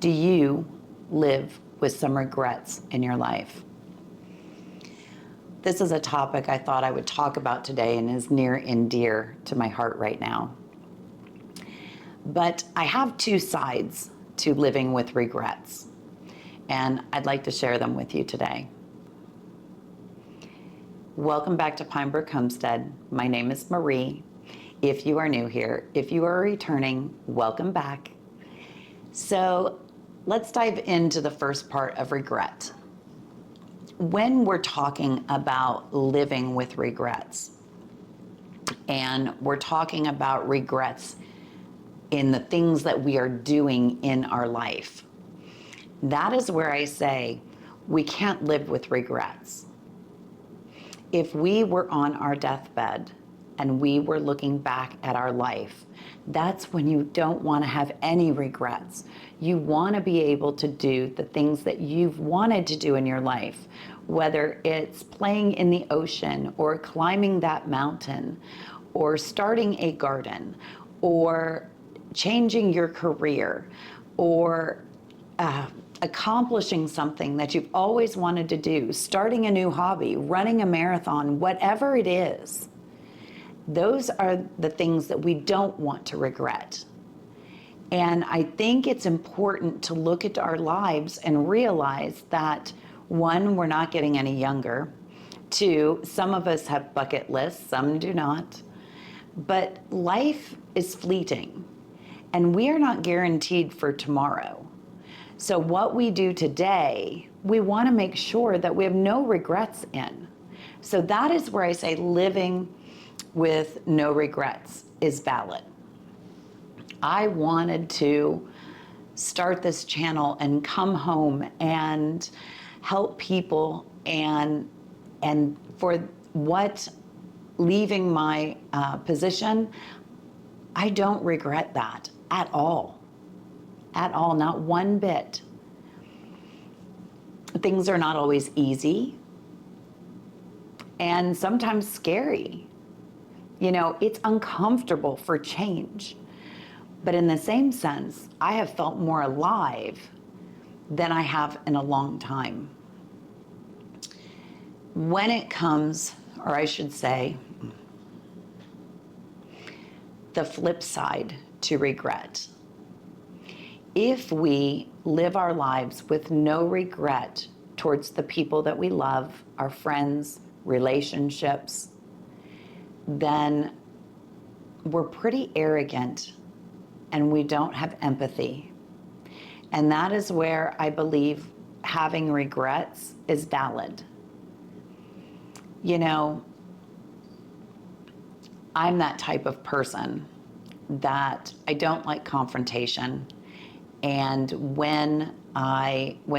Do you live with some regrets in your life? This is a topic I thought I would talk about today and is near and dear to my heart right now. But I have two sides to living with regrets, and I'd like to share them with you today. Welcome back to Pinebrook Homestead. My name is Marie. If you are new here, if you are returning, welcome back. So let's dive into the first part of regret. When we're talking about living with regrets, and we're talking about regrets in the things that we are doing in our life, that is where I say we can't live with regrets. If we were on our deathbed and we were looking back at our life, that's when you don't want to have any regrets. You want to be able to do the things that you've wanted to do in your life, whether it's playing in the ocean or climbing that mountain or starting a garden or changing your career or accomplishing something that you've always wanted to do, starting a new hobby, running a marathon, whatever it is. Those are the things that we don't want to regret. And I think it's important to look at our lives and realize that, one, we're not getting any younger. Two, some of us have bucket lists, some do not. But life is fleeting, and we are not guaranteed for tomorrow. So what we do today, we want to make sure that we have no regrets in. So that is where I say living with no regrets is valid. I wanted to start this channel and come home and help people, and for what leaving my position, I don't regret that at all. At all, not one bit. Things are not always easy and sometimes scary. You know, it's uncomfortable for change. But in the same sense, I have felt more alive than I have in a long time. When it comes, or I should say, the flip side to regret. If we live our lives with no regret towards the people that we love, our friends, relationships, then we're pretty arrogant and we don't have empathy. And that is where I believe having regrets is valid. You know, I'm that type of person that I don't like confrontation. And when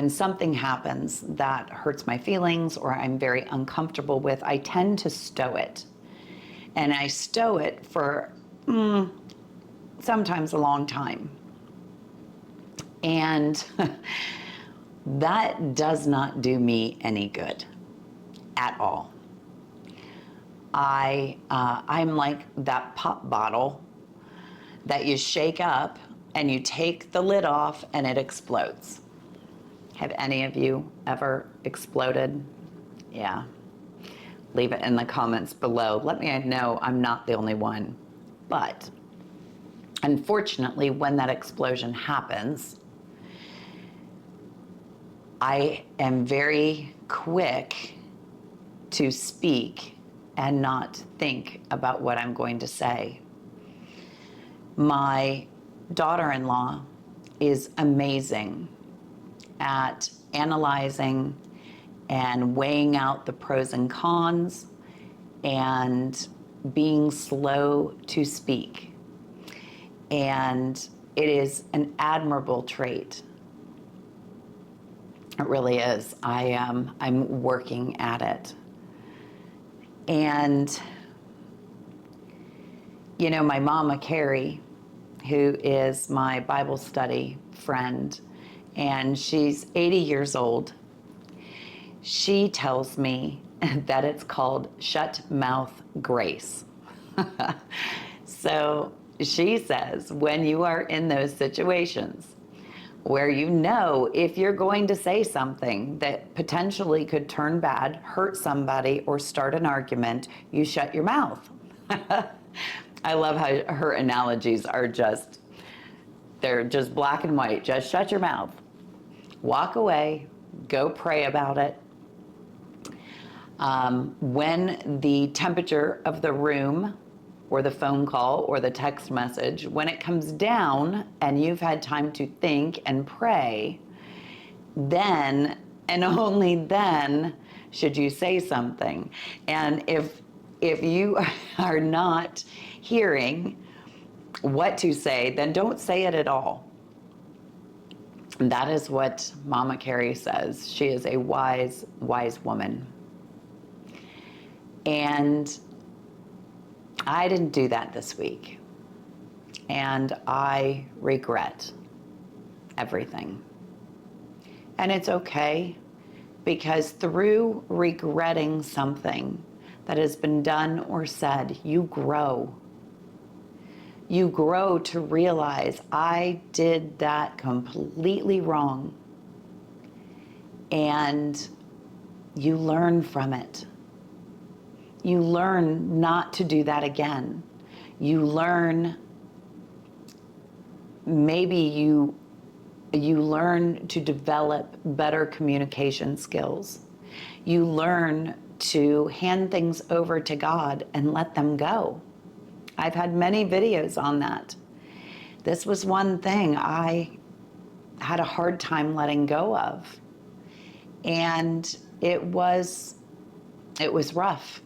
something happens that hurts my feelings or I'm very uncomfortable with, I tend to stow it. And I stow it for sometimes a long time. And that does not do me any good at all. I'm like that pop bottle that you shake up and you take the lid off and it explodes. Have any of you ever exploded? Yeah. Leave it in the comments below. Let me know I'm not the only one. But unfortunately, when that explosion happens, I am very quick to speak and not think about what I'm going to say. My daughter-in-law is amazing at analyzing and weighing out the pros and cons and being slow to speak. And it is an admirable trait. It really is. I'm working at it. And, you know, my mama, Carrie, who is my Bible study friend, and she's 80 years old, she tells me that it's called shut mouth grace. So she says, when you are in those situations where you know if you're going to say something that potentially could turn bad, hurt somebody, or start an argument, you shut your mouth. I love how her analogies are they're just black and white. Just shut your mouth. Walk away. Go pray about it. When the temperature of the room or the phone call or the text message, when it comes down and you've had time to think and pray, then and only then should you say something. And if you are not hearing what to say, then don't say it at all. And that is what Mama Carrie says. She is a wise, wise woman. And I didn't do that this week. And I regret everything. And it's okay, because through regretting something that has been done or said, you grow. You grow to realize I did that completely wrong. And you learn from it. You learn not to do that again. You learn, maybe you learn to develop better communication skills. You learn to hand things over to God and let them go. I've had many videos on that. This was one thing I had a hard time letting go of. And it was rough.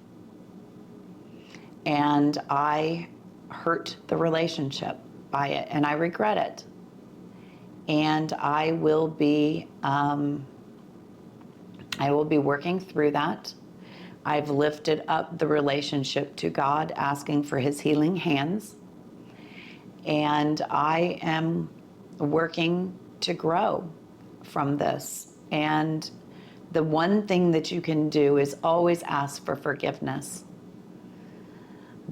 And I hurt the relationship by it, and I regret it. And I will be working through that. I've lifted up the relationship to God, asking for his healing hands. And I am working to grow from this. And the one thing that you can do is always ask for forgiveness.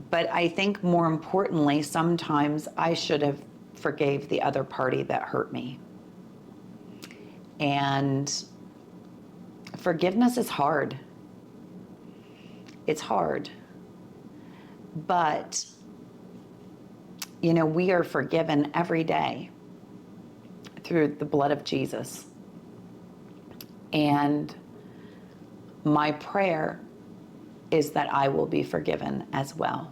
But I think more importantly, sometimes I should have forgave the other party that hurt me. And forgiveness is hard. It's hard. But, we are forgiven every day through the blood of Jesus. And my prayer is that I will be forgiven as well.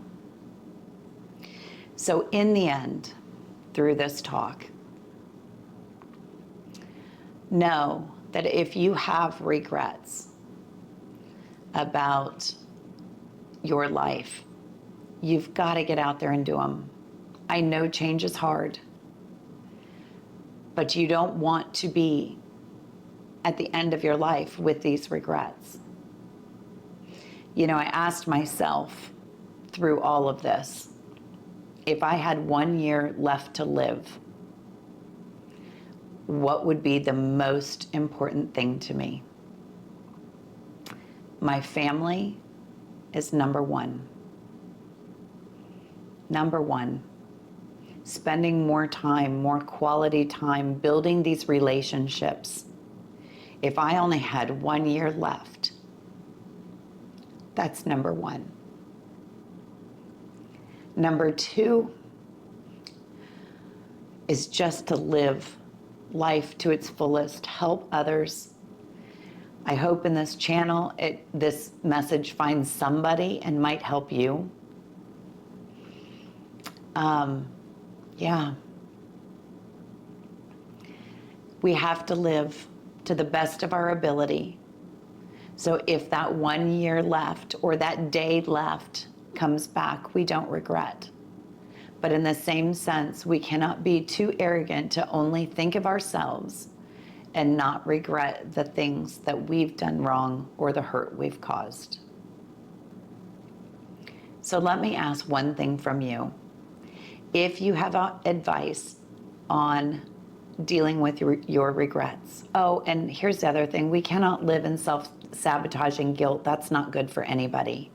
So in the end, through this talk, know that if you have regrets about your life, you've got to get out there and do them. I know change is hard, but you don't want to be at the end of your life with these regrets. I asked myself through all of this, if I had 1 year left to live, what would be the most important thing to me? My family is number one. Number one. Spending more time, more quality time, building these relationships. If I only had 1 year left, that's number one. Number two is just to live life to its fullest, help others. I hope in this channel, this message finds somebody and might help you. We have to live to the best of our ability. So if that 1 year left or that day left comes back, we don't regret. But in the same sense, we cannot be too arrogant to only think of ourselves and not regret the things that we've done wrong or the hurt we've caused. So let me ask one thing from you. If you have advice on dealing with your regrets. Oh, and here's the other thing. We cannot live in self-sabotaging guilt. That's not good for anybody.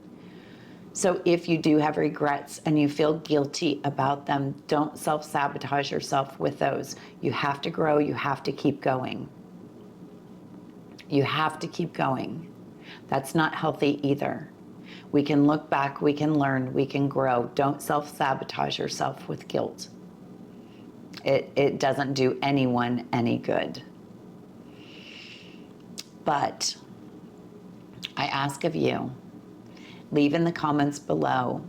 So if you do have regrets and you feel guilty about them, don't self-sabotage yourself with those. You have to grow, you have to keep going. You have to keep going. That's not healthy either. We can look back, we can learn, we can grow. Don't self-sabotage yourself with guilt. It doesn't do anyone any good. But I ask of you, leave in the comments below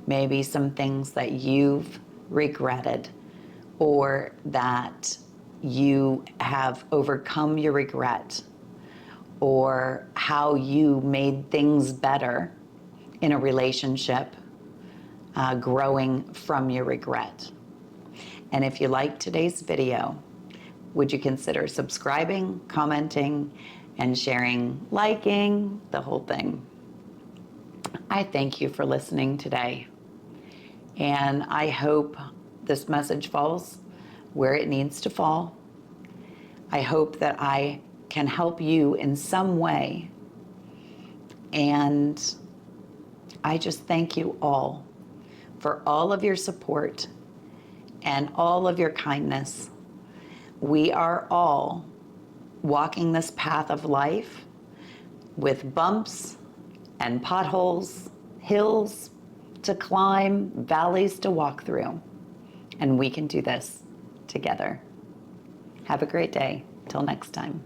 maybe some things that you've regretted or that you have overcome your regret, or how you made things better in a relationship, growing from your regret. And if you liked today's video, would you consider subscribing, commenting, and sharing, liking, the whole thing? I thank you for listening today. And I hope this message falls where it needs to fall. I hope that I can help you in some way. And I just thank you all for all of your support and all of your kindness. We are all walking this path of life with bumps and potholes, hills to climb, valleys to walk through. And we can do this together. Have a great day. Till next time.